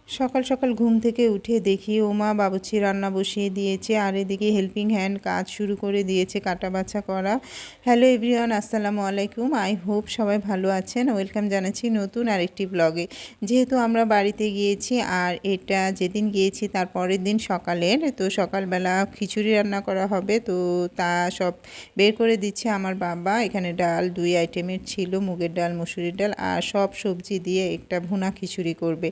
সকাল সকাল ঘুম থেকে উঠে দেখি ওমা বাবুর্চি রান্না বসিয়ে দিয়েছে আর এদিকে হেল্পিং হ্যান্ড কাজ শুরু করে দিয়েছে কাটা বাছা করা। হ্যালো এভরিওয়ান, আসসালামু আলাইকুম। আই হোপ সবাই ভালো আছেন। ওয়েলকাম জানাচ্ছি নতুন আরেকটি ব্লগে। যেহেতু আমরা বাড়িতে গিয়েছি আর এটা যেদিন গিয়েছি তার পরের দিন সকালের, তো সকালবেলা খিচুড়ি রান্না করা হবে, তো তা সব বের করে দিচ্ছে আমার বাবা। এখানে ডাল 2 আইটেমের ছিল, মুগের ডাল, মসুরির ডাল আর সব সবজি দিয়ে একটা ভুনা খিচুড়ি করবে,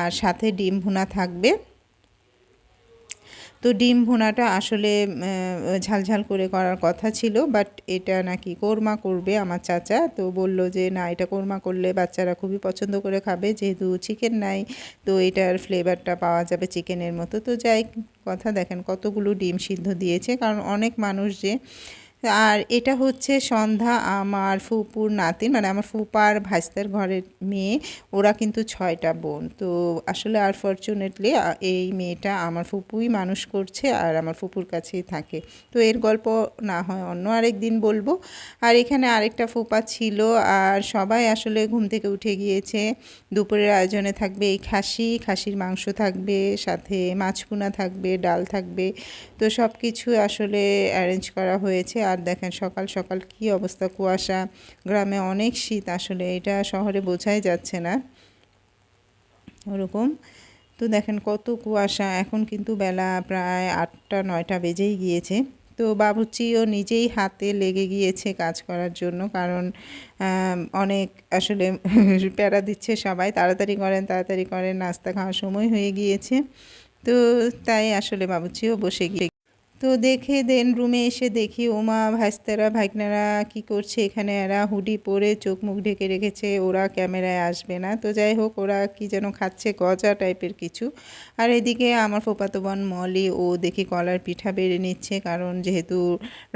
আর সাথে ডিম ভুনা থাকবে। তো ডিম ভুনাটা আসলে ঝালঝাল করে করার কথা ছিল, বাট এটা নাকি কোরমা করবে আমার চাচা। তো বলল যে না, এটা কোরমা করলে বাচ্চারা খুবই পছন্দ করে খাবে, যেহেতু চিকেন নাই তো এটার ফ্লেভারটা পাওয়া যাবে চিকেনের মতো। তো যাই কথা, দেখেন কতগুলো ডিম সিদ্ধ দিয়েছে, কারণ অনেক মানুষ যে। আর এটা হচ্ছে সন্ধ্যা, আমার ফুপুর নাতিন, মানে আমার ফুপার ভাইস্তার ঘরের মেয়ে। ওরা কিন্তু 6টা বোন। তো আসলে আনফর্চুনেটলি এই মেয়েটা আমার ফুপুই মানুষ করছে আর আমার ফুপুর কাছেই থাকে। তো এর গল্প না হয় অন্য আরেক দিন বলবো। আর এখানে আরেকটা ফুপা ছিল, আর সবাই আসলে ঘুম থেকে উঠে গিয়েছে। দুপুরের আয়োজনে থাকবে এই খাসির মাংস থাকবে, সাথে মাছ ভুনা থাকবে, ডাল থাকবে। তো সব কিছু আসলে অ্যারেঞ্জ করা হয়েছে। আর দেখেন সকাল সকাল কি অবস্থা, কুয়াশা, গ্রামে অনেক শীত, আসলে এটা শহরে বোঝাই যাচ্ছে না ওরকম। তো দেখেন কত কুয়াশা, এখন কিন্তু বেলা প্রায় 8টা 9টা বেজেই গিয়েছে। তো বাবুর্চিও নিজেই হাতে লেগে গিয়েছে কাজ করার জন্য, কারণ অনেক আসলে প্যারা দিচ্ছে সবাই, তাড়াতাড়ি করেন তাড়াতাড়ি করেন, নাস্তা খাওয়ার সময় হয়ে গিয়েছে। তো তাই আসলে বাবুর্চিও বসে গিয়ে, তো দেখে দেন রুমে এসে দেখি ওমা ভাইস্তারা ভাইকনারা কি করছে এখানে। এরা হুডি পরে চোখ মুখ ঢেকে রেখেছে, ওরা ক্যামেরায় আসবে না। তো যাই হোক, ওরা কি যেন খাচ্ছে, গজা টাইপের কিছু। আর এদিকে আমার ফুফাতো বোন মলি, ও দেখি কলার পিঠা বেড়ে নিচ্ছে, কারণ যেহেতু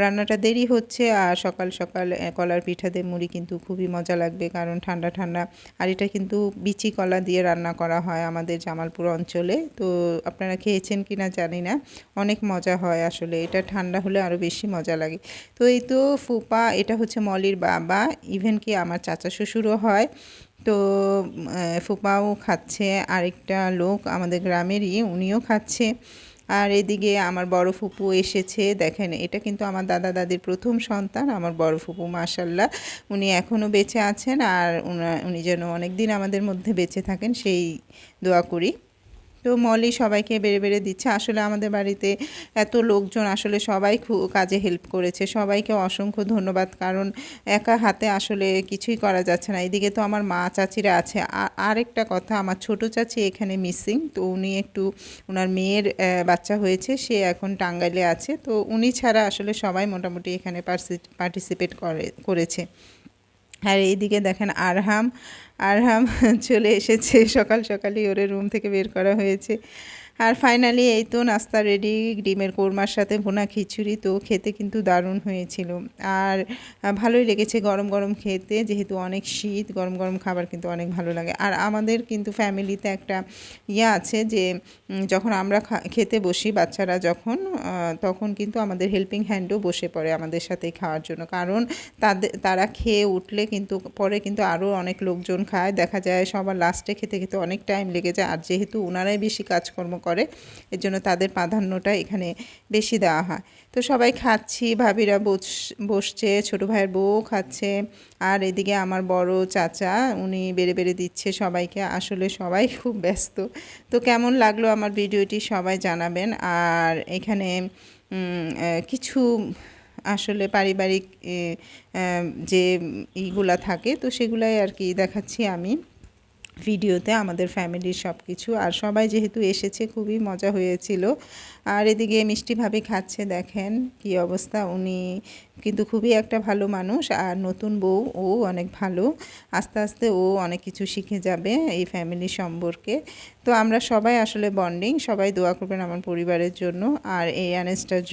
রান্নাটা দেরি হচ্ছে। আর সকাল সকাল কলার পিঠা দিয়ে মুড়ি কিন্তু খুবই মজা লাগবে, কারণ ঠান্ডা ঠান্ডা। আর এটা কিন্তু বিচি কলা দিয়ে রান্না করা হয় আমাদের জামালপুর অঞ্চলে। তো আপনারা খেয়েছেন কি না জানি না, অনেক মজা হয় আসলে, এটা ঠান্ডা হলে আরও বেশি মজা লাগে। তো এই তো ফুপা, এটা হচ্ছে মলির বাবা, ইভেন কি আমার চাচা শ্বশুরও হয়। তো ফুপাও খাচ্ছে, আরেকটা লোক আমাদের গ্রামেরই, উনিও খাচ্ছে। আর এদিকে আমার বড় ফুপু এসেছে, দেখেন এটা কিন্তু আমার দাদা দাদির প্রথম সন্তান, আমার বড় ফুপু, মাশাল্লাহ উনি এখনও বেঁচে আছেন। আর উনি যেন অনেক দিন আমাদের মধ্যে বেঁচে থাকেন সেই দোয়া করি। তো মলি সবাইকে বেড়ে বেড়ে দিচ্ছে। আসলে আমাদের বাড়িতে এত লোকজন, আসলে সবাই খুব কাজে হেল্প করেছে, সবাইকে অসংখ্য ধন্যবাদ, কারণ একা হাতে আসলে কিছুই করা যাচ্ছে না। এদিকে তো আমার মা চাচিরা আছে। আরেকটা কথা, আমার ছোট চাচি এখানে মিসিং, তো উনি একটু, ওনার মেয়ের বাচ্চা হয়েছে, সে এখন টাঙ্গাইলে আছে। তো উনি ছাড়া আসলে সবাই মোটামুটি এখানে পার্টিসিপেট করেছে। আর এইদিকে দেখেন আরহাম আরহাম চলে এসেছে, সকাল সকালই ওরে রুম থেকে বের করা হয়েছে। আর ফাইনালি এই তো নাস্তা রেডি, ডিমের কোরমার সাথে ভুনা খিচুড়ি। তো খেতে কিন্তু দারুণ হয়েছিল, আর ভালোই লেগেছে গরম গরম খেতে, যেহেতু অনেক শীত, গরম গরম খাবার কিন্তু অনেক ভালো লাগে। আর আমাদের কিন্তু ফ্যামিলিতে একটা আছে যে যখন আমরা খেতে বসি, বাচ্চারা যখন, তখন কিন্তু আমাদের হেল্পিং হ্যান্ডও বসে পড়ে আমাদের সাথে খাওয়ার জন্য, কারণ তারা খেয়ে উঠলে কিন্তু পরে কিন্তু আরও অনেক লোকজন খায়, দেখা যায় সবার লাস্টে খেতে খেতে অনেক টাইম লেগে যায়। আর যেহেতু ওনারাই বেশি কাজকর্ম করে, এর জন্য তাদের প্রাধান্যটা এখানে বেশি দেওয়া হয়। তো সবাই খাচ্ছি, ভাবিরা বসছে, ছোটো ভাইয়ের বউ খাচ্ছে, আর এদিকে আমার বড় চাচা উনি বেড়ে বেড়ে দিচ্ছে সবাইকে। আসলে সবাই খুব ব্যস্ত। তো কেমন লাগলো আমার ভিডিওটি সবাই জানাবেন। আর এখানে কিছু আসলে পারিবারিক যে ইগুলা থাকে, তো সেগুলাই আর কি দেখাচ্ছি আমি ভিডিওতে, আমাদের ফ্যামিলির সব কিছু। আর সবাই যেহেতু এসেছে, খুবই মজা হয়েছিল। আর এদিকে মিষ্টিভাবে খাচ্ছে, দেখেন কি অবস্থা। উনি কিন্তু খুবই একটা ভালো মানুষ, আর নতুন বউ ও অনেক ভালো, আস্তে আস্তে ও অনেক কিছু শিখে যাবে এই ফ্যামিলি সম্পর্কে। তো আমরা সবাই আসলে বন্ডিং, সবাই দোয়া করবেন আমার পরিবারের জন্য আর এই অ্যানেস্টার জন্য।